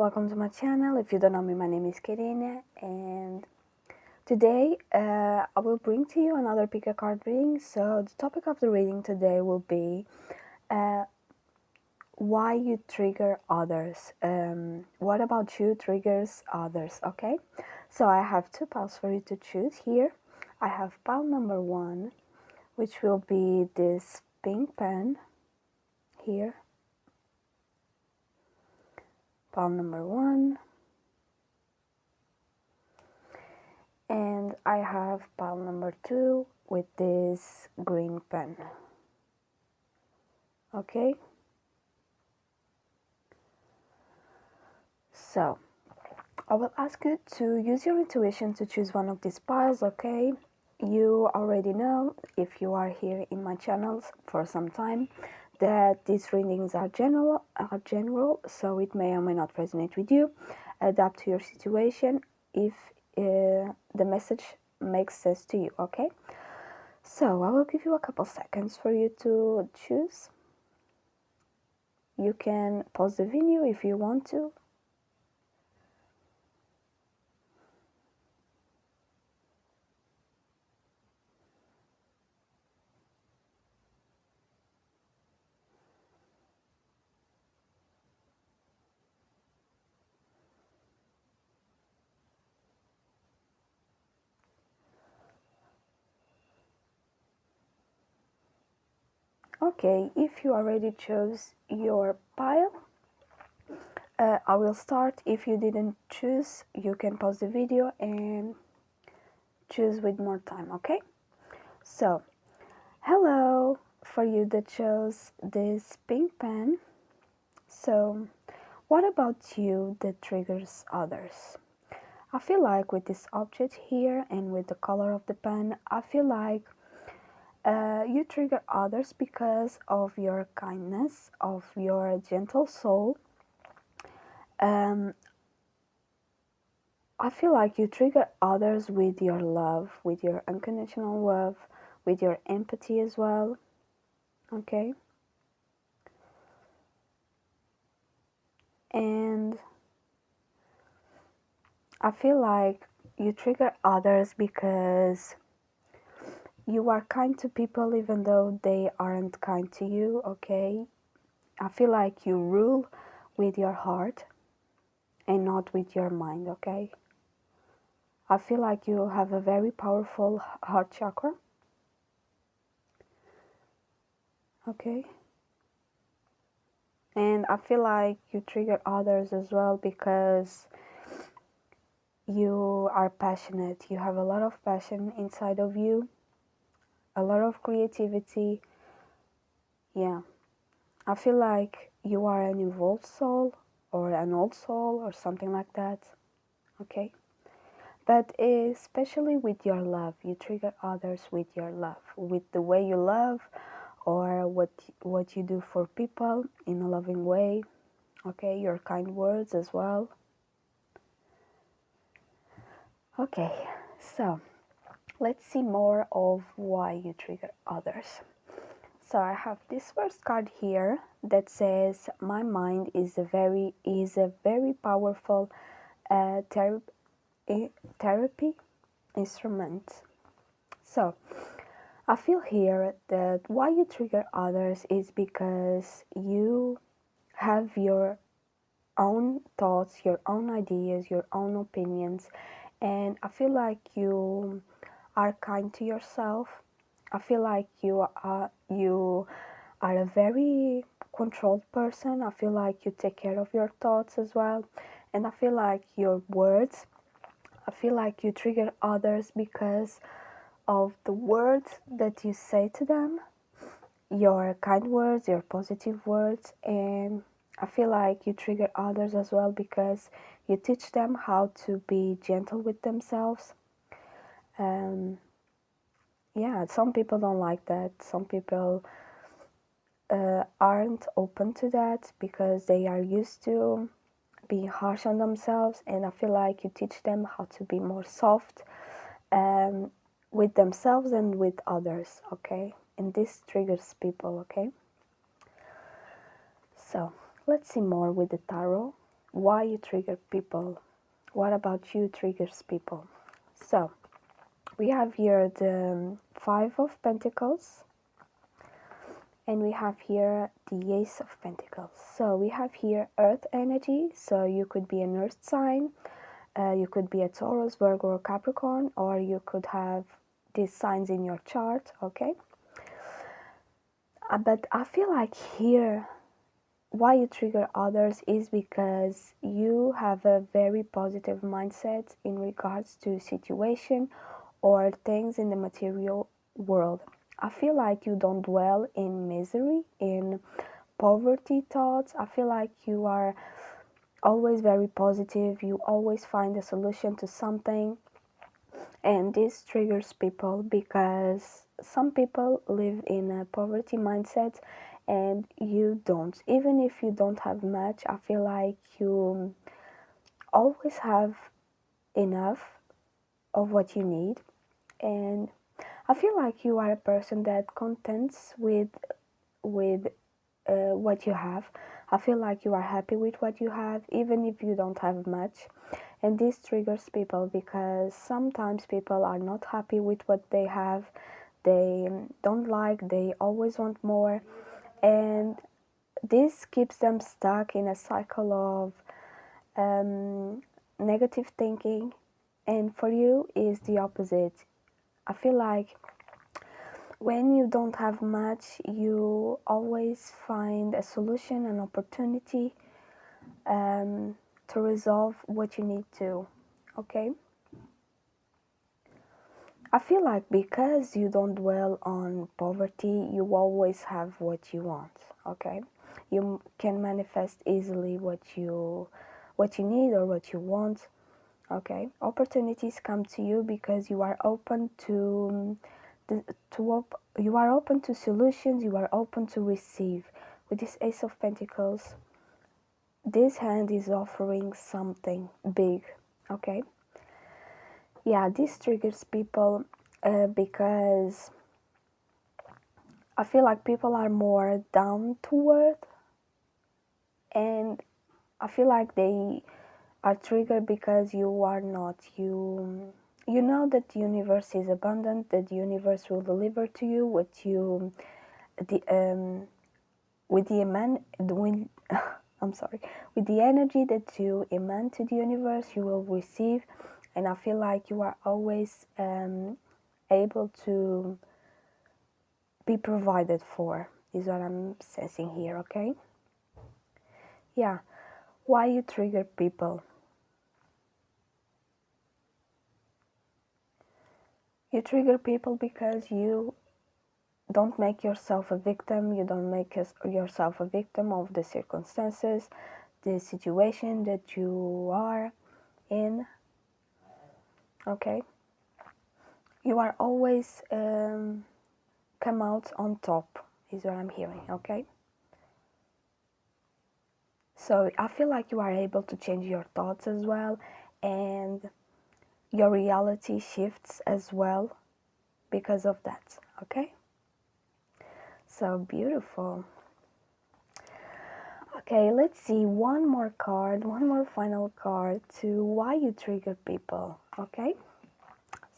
welcome to my channel. If you don't know me, my name is Cecilia, and today I will bring to you another pick a card reading. So the topic of the reading today will be why you trigger others. What about you triggers others, okay? So I have two piles for you to choose here. I have pile number 1, which will be this pink pen here. Pile number 1. And I have pile number 2 with this green pen. Okay? So, I will ask you to use your intuition to choose one of these piles, okay? You already know, if you are here in my channels for some time, that these readings are general, so it may or may not resonate with you. Adapt to your situation if the message makes sense to you, okay? So I will give you a couple seconds for you to choose. You can pause the video if you want to. Okay, if you already chose your pile, I will start. If you didn't choose, you can pause the video and choose with more time, okay? So, hello for you that chose this pink pen. So, what about you that triggers others? I feel like with this object here and with the color of the pen, I feel like you trigger others because of your kindness, of your gentle soul. I feel like you trigger others with your love, with your unconditional love, with your empathy as well. Okay? And I feel like you trigger others because you are kind to people even though they aren't kind to you, okay? I feel like you rule with your heart and not with your mind, okay? I feel like you have a very powerful heart chakra, okay? And I feel like you trigger others as well because you are passionate. You have a lot of passion inside of you, a lot of creativity. Yeah, I feel like you are an evolved soul or an old soul or something like that, okay? But especially with your love, you trigger others with your love, with the way you love or what you do for people in a loving way, okay? Your kind words as well. Okay, so let's see more of why you trigger others. So I have this first card here that says, my mind is a very powerful therapy instrument. So I feel here that why you trigger others is because you have your own thoughts, your own ideas, your own opinions, and I feel like you are kind to yourself. I feel like you are a very controlled person. I feel like you take care of your thoughts as well, and I feel like your words, I feel like you trigger others because of the words that you say to them, your kind words, your positive words, and I feel like you trigger others as well because you teach them how to be gentle with themselves. Yeah, some people don't like that. Some people aren't open to that because they are used to being harsh on themselves, and I feel like you teach them how to be more soft with themselves and with others, okay? And this triggers people, okay? So let's see more with the tarot. why you trigger people. What about you triggers people? So we have here the Five of Pentacles, and we have here the Ace of Pentacles. So we have here Earth energy, so you could be an Earth sign, you could be a Taurus, Virgo, or Capricorn, or you could have these signs in your chart, okay? But I feel like here, why you trigger others is because you have a very positive mindset in regards to situation or things in the material world. I feel like you don't dwell in misery, in poverty thoughts. I feel like you are always very positive. You always find a solution to something. And this triggers people because some people live in a poverty mindset and you don't. Even if you don't have much, I feel like you always have enough of what you need. And I feel like you are a person that contents with what you have. I feel like you are happy with what you have, even if you don't have much. And this triggers people because sometimes people are not happy with what they have. They don't like, they always want more. And this keeps them stuck in a cycle of negative thinking. And for you is the opposite. I feel like when you don't have much, you always find a solution, an opportunity to resolve what you need to, okay? I feel like because you don't dwell on poverty, you always have what you want, okay? You can manifest easily what you need or what you want, okay? Opportunities come to you because you are open to you are open to solutions, you are open to receive. With this Ace of Pentacles, this hand is offering something big, okay? Yeah, this triggers people because I feel like people are more down to earth, and I feel like they are triggered because you are not. You know that the universe is abundant, that the universe will deliver to you what you the with the eman when I'm sorry, with the energy that you eman to the universe, you will receive. And I feel like you are always able to be provided for, is what I'm sensing here, okay? Yeah, why you trigger people? You trigger people because you don't make yourself a victim, you don't make yourself a victim of the circumstances, the situation that you are in, okay? You are always come out on top, is what I'm hearing, okay? So I feel like you are able to change your thoughts as well, and your reality shifts as well because of that, okay? So beautiful. Okay, let's see one more card, one more final card to why you trigger people, okay?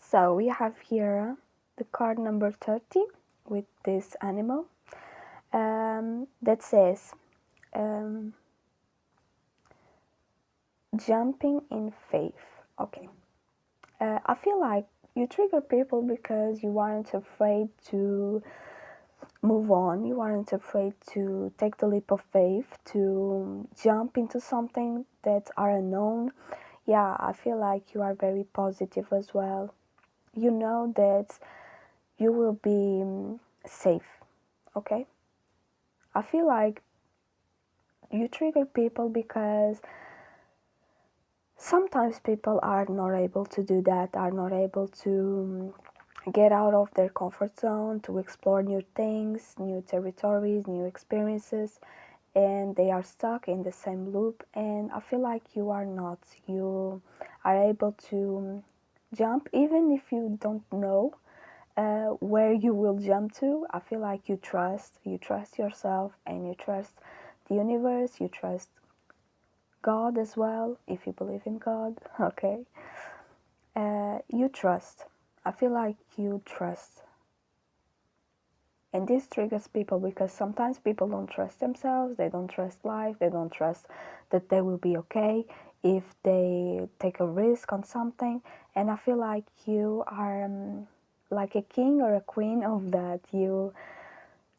So we have here the card number 30 with this animal that says jumping in faith, okay? I feel like you trigger people because you aren't afraid to move on, you aren't afraid to take the leap of faith, to jump into something that are unknown. Yeah, I feel like you are very positive as well. You know that you will be safe, okay? I feel like you trigger people because sometimes people are not able to do that, are not able to get out of their comfort zone, to explore new things, new territories, new experiences, and they are stuck in the same loop. And I feel like you are not. You are able to jump even if you don't know where you will jump to. I feel like you trust yourself, and you trust the universe, you trust God as well, if you believe in God, okay. You trust. I feel like you trust. And this triggers people because sometimes people don't trust themselves, they don't trust life, they don't trust that they will be okay if they take a risk on something. And I feel like you are like a king or a queen of that. You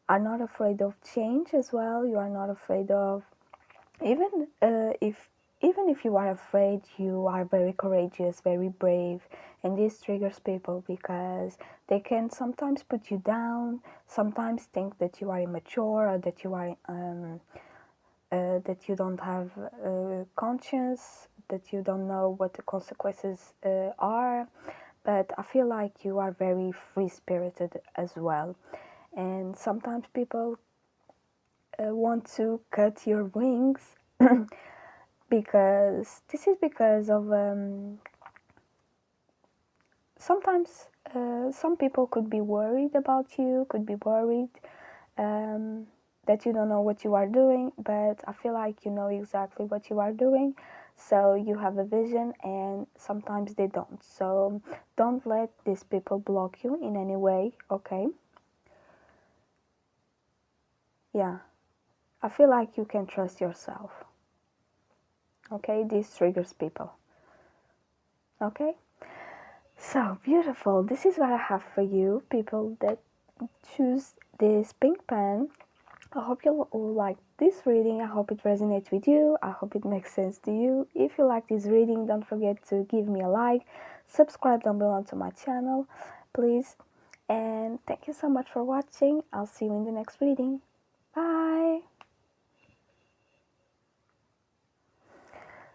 are not afraid of change as well. You are not afraid of, even if you are afraid, you are very courageous, very brave. And this triggers people because they can sometimes put you down, sometimes think that you are immature, or that you are that you don't have conscience, that you don't know what the consequences are. But I feel like you are very free-spirited as well. And sometimes people want to cut your wings because this is because of sometimes some people could be worried about you, could be worried that you don't know what you are doing, but I feel like you know exactly what you are doing, so you have a vision, and sometimes they don't. So don't let these people block you in any way, okay? Yeah, I feel like you can trust yourself, okay? This triggers people, okay? So beautiful. This is what I have for you, people that choose this pink pen. I hope you all like this reading. I hope it resonates with you. I hope it makes sense to you. If you like this reading, don't forget to give me a like, subscribe down below to my channel, please. And thank you so much for watching. I'll see you in the next reading. Bye.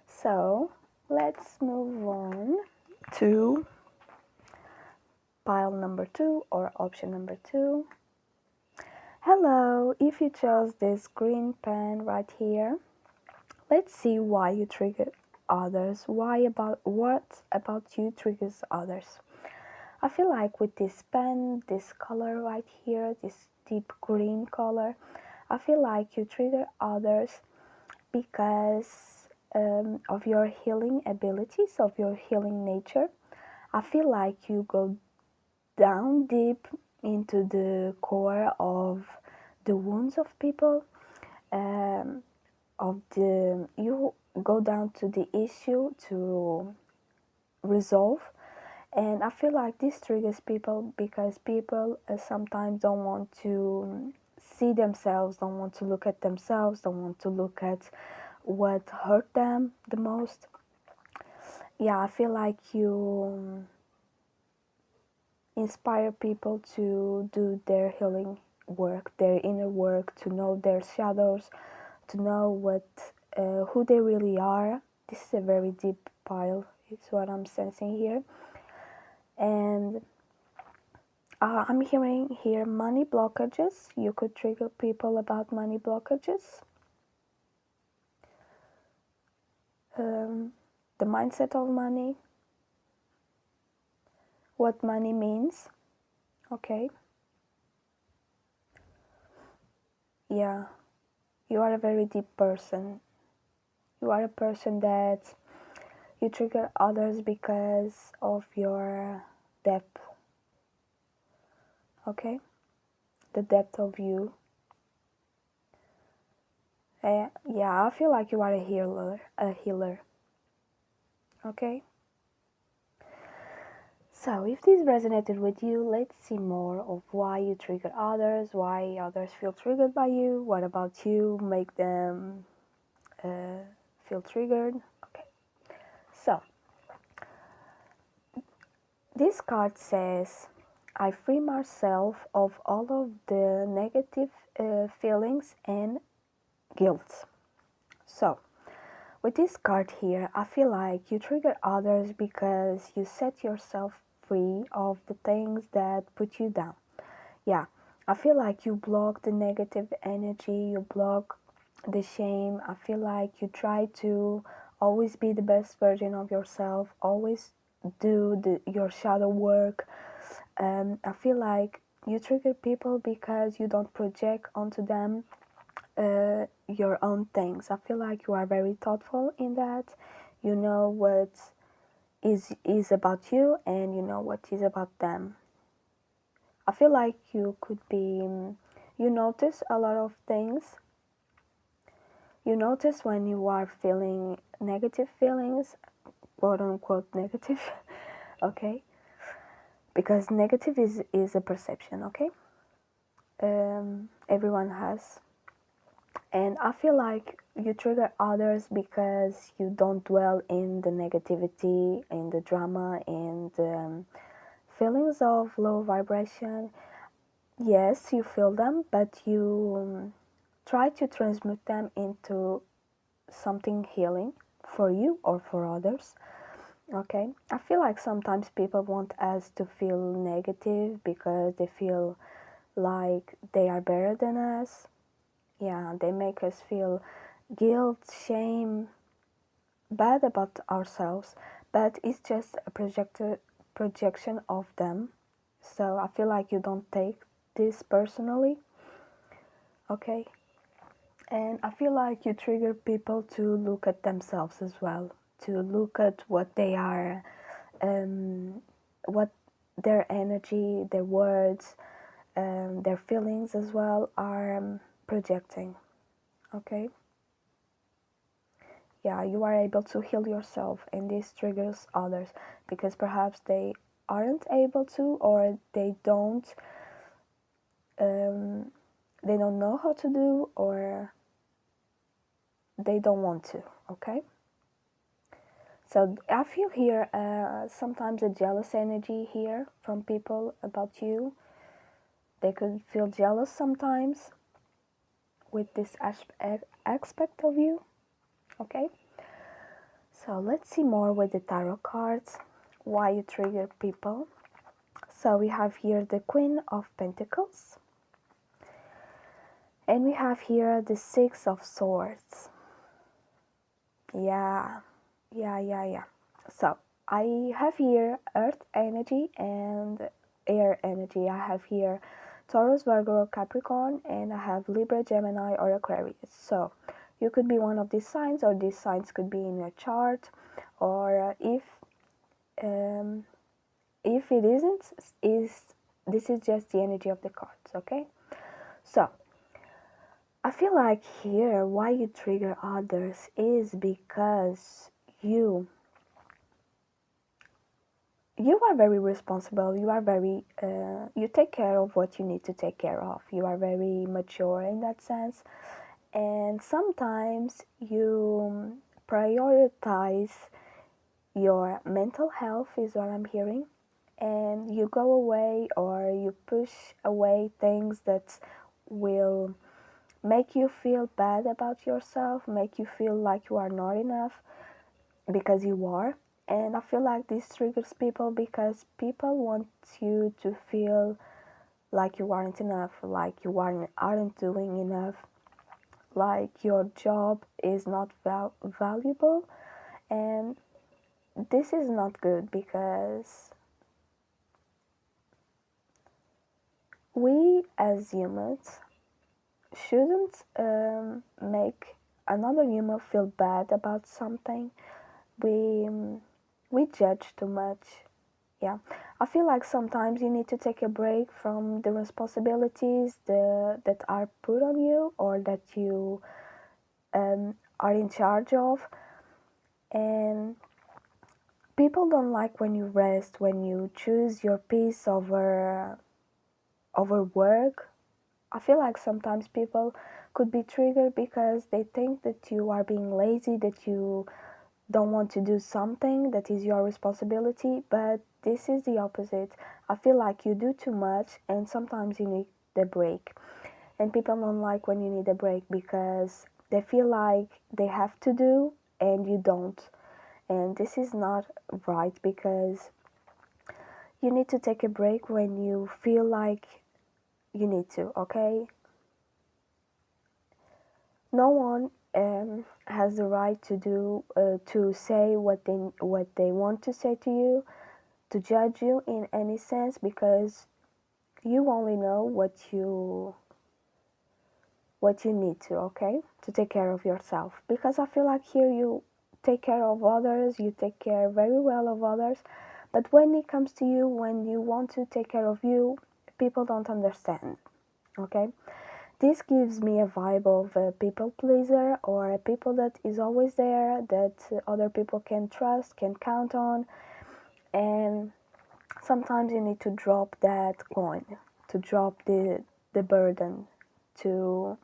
So let's move on to pile number 2 or option number 2. Hello, if you chose this green pen right here, let's see why you trigger others. What about you triggers others? I feel like with this pen, this color right here, this deep green color, I feel like you trigger others because of your healing abilities, of your healing nature. I feel like you go down deep into the core of the wounds of people, you go down to the issue to resolve. And I feel like this triggers people because people sometimes don't want to see themselves, don't want to look at themselves, don't want to look at what hurt them the most. Yeah, I feel like you inspire people to do their healing work, their inner work, to know their shadows, to know who they really are. This is a very deep pile, it's what I'm sensing here. And I'm hearing here money blockages. You could trigger people about money blockages. The mindset of money, what money means. Okay. Yeah, you are a very deep person. You are a person that you trigger others because of your depth. Okay, the depth of you. Yeah, I feel like you are a healer. Okay. So if this resonated with you, let's see more of why you trigger others, why others feel triggered by you, what about you make them feel triggered. Okay, so this card says, I free myself of all of the negative feelings and guilt. So with this card here, I feel like you trigger others because you set yourself free of the things that put you down. Yeah, I feel like you block the negative energy, you block the shame. I feel like you try to always be the best version of yourself, always do your shadow work. I feel like you trigger people because you don't project onto them your own things. I feel like you are very thoughtful in that. You know what is about you, and you know what is about them. I feel like you could be, you notice a lot of things. You notice when you are feeling negative feelings, quote unquote negative, okay? Because negative is a perception, okay? Everyone has. And I feel like you trigger others because you don't dwell in the negativity, in the drama, in the feelings of low vibration. Yes, you feel them, but you try to transmute them into something healing for you or for others. Okay, I feel like sometimes people want us to feel negative because they feel like they are better than us. Yeah, they make us feel guilt, shame, bad about ourselves, but it's just a projection of them. So I feel like you don't take this personally, okay? And I feel like you trigger people to look at themselves as well, to look at what they are, what their energy, their words, their feelings as well are projecting, okay? Yeah, you are able to heal yourself, and this triggers others because perhaps they aren't able to, or they don't know how to do, or they don't want to, okay? So I feel here sometimes a jealous energy here from people about you. They could feel jealous sometimes with this aspect of you, okay? So let's see more with the tarot cards, why you trigger people. So we have here the Queen of Pentacles, and we have here the Six of Swords. Yeah. So I have here Earth energy and Air energy. I have here Taurus, Virgo, Capricorn, and I have Libra, Gemini, or Aquarius. So you could be one of these signs, or these signs could be in your chart, or if it isn't, this is just the energy of the cards, okay? So I feel like here why you trigger others is because you are very responsible. You are very you take care of what you need to take care of. You are very mature in that sense, and sometimes you prioritize your mental health is what I'm hearing, and you go away or you push away things that will make you feel bad about yourself, make you feel like you are not enough, because you are. And I feel like this triggers people because people want you to feel like you aren't enough, like you aren't doing enough, like your job is not valuable. And this is not good because we as humans shouldn't make another human feel bad about something. We we judge too much. Yeah, I feel like sometimes you need to take a break from the responsibilities that are put on you, or that you are in charge of. And people don't like when you rest, when you choose your peace over work. I feel like sometimes people could be triggered because they think that you are being lazy, that you don't want to do something that is your responsibility, but this is the opposite. I feel like you do too much, and sometimes you need the break. And people don't like when you need a break because they feel like they have to do and you don't. And this is not right, because you need to take a break when you feel like you need to, okay? No one has the right to say what they want to say to you, to judge you in any sense, because you only know what you what you need to, okay? To take care of yourself. Because I feel like here you take care of others, you take care very well of others, but when it comes to you, when you want to take care of you, people don't understand, okay? This gives me a vibe of a people pleaser, or a people that is always there, that other people can trust, can count on, and sometimes you need to drop that coin, to drop the burden, to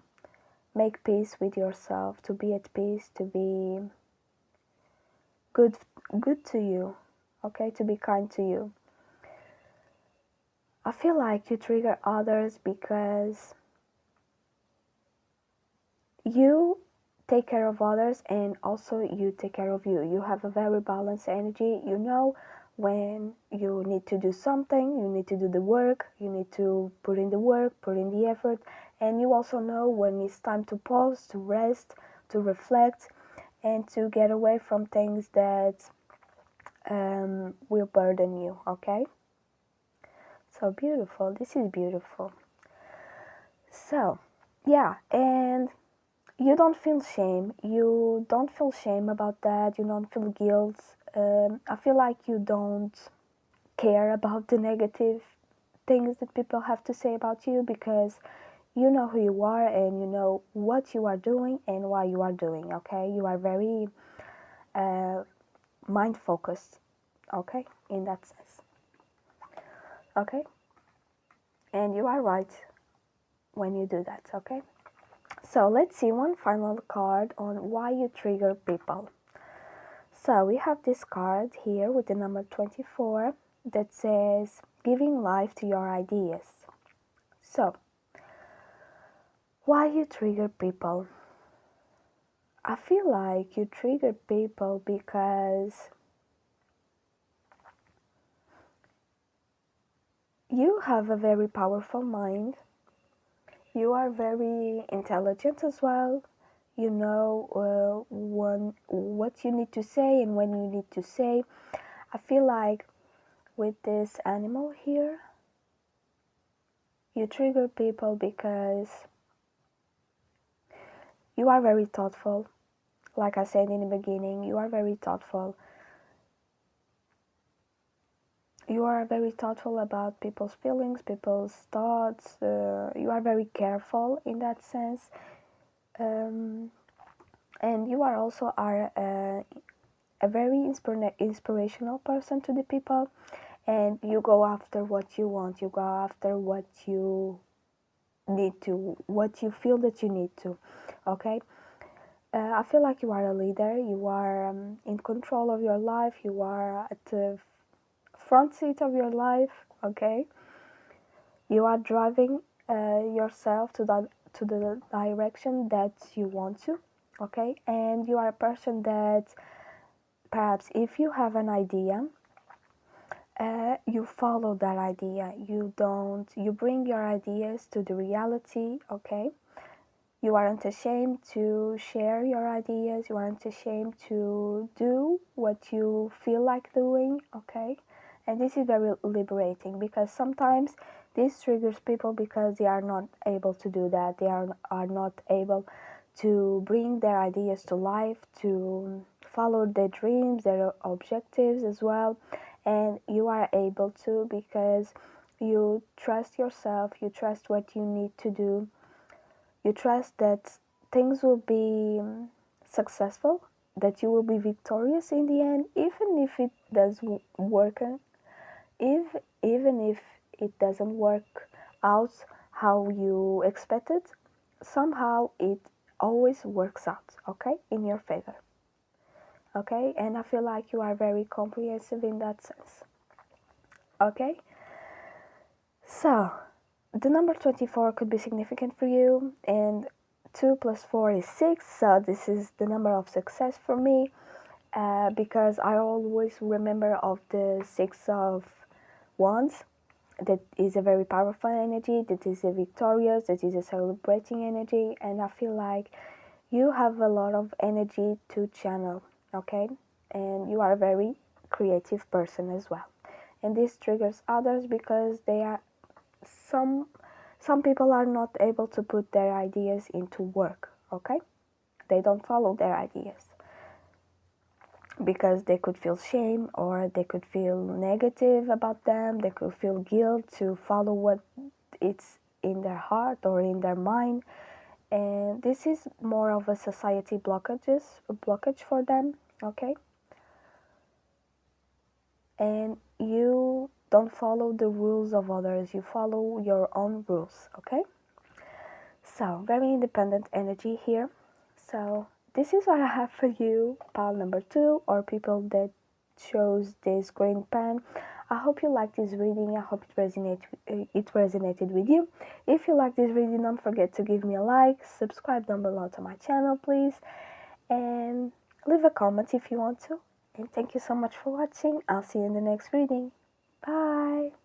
make peace with yourself, to be at peace, to be good to you, okay, to be kind to you. I feel like you trigger others because you take care of others and also you take care of you. You have a very balanced energy. You know when you need to do something, you need to do the work, you need to put in the work, put in the effort, and you also know when it's time to pause, to rest, to reflect, and to get away from things that will burden you, okay? So beautiful. This is beautiful. So, yeah, and you don't feel shame. You don't feel shame about that. You don't feel guilt. I feel like you don't care about the negative things that people have to say about you because you know who you are and you know what you are doing and why you are doing, okay? You are very mind focused, okay, in that sense, okay? And you are right when you do that, okay? So let's see one final card on why you trigger people. So we have this card here with the number 24 that says giving life to your ideas. So, why you trigger people? I feel like you trigger people because you have a very powerful mind. You are very intelligent as well. You know what you need to say and when you need to say. I feel like with this animal here, you trigger people because you are very thoughtful. Like I said in the beginning, you are very thoughtful. You are very thoughtful about people's feelings, people's thoughts. You are very careful in that sense. And you are also a very inspirational person to the people. And you go after what you want. You go after what you need to, what you feel that you need to. Okay? I feel like you are a leader. You are in control of your life. You are at the front seat of your life. Okay, you are driving yourself to the direction that you want to. Okay, and you are a person that perhaps if you have an idea, you follow that idea. You bring your ideas to the reality. Okay. You aren't ashamed to share your ideas. You aren't ashamed to do what you feel like doing, okay? And this is very liberating because sometimes this triggers people because they are not able to do that. They are not able to bring their ideas to life, to follow their dreams, their objectives as well. And you are able to because you trust yourself, you trust what you need to do. You trust that things will be successful, that you will be victorious in the end, even if it does work, if even if it doesn't work out how you expected, somehow it always works out, okay, in your favor. Okay, and I feel like you are very comprehensive in that sense. Okay, so the number 24 could be significant for you, and 2 plus 4 is 6, so this is the number of success for me, because I always remember of the 6 of Wands. That is a very powerful energy, that is a victorious, that is a celebrating energy, and I feel like you have a lot of energy to channel, okay? And you are a very creative person as well. And this triggers others because they are Some people are not able to put their ideas into work, okay? They don't follow their ideas because they could feel shame, or they could feel negative about them. They could feel guilt to follow what it's in their heart or in their mind. And this is more of a society blockage for them, okay? And you don't follow the rules of others, you follow your own rules, okay? So, very independent energy here. So, this is what I have for you, pile number 2, or people that chose this green pen. I hope you liked this reading. I hope it resonated with you. If you like this reading, don't forget to give me a like, subscribe down below to my channel, please, and leave a comment if you want to. And thank you so much for watching. I'll see you in the next reading. Bye!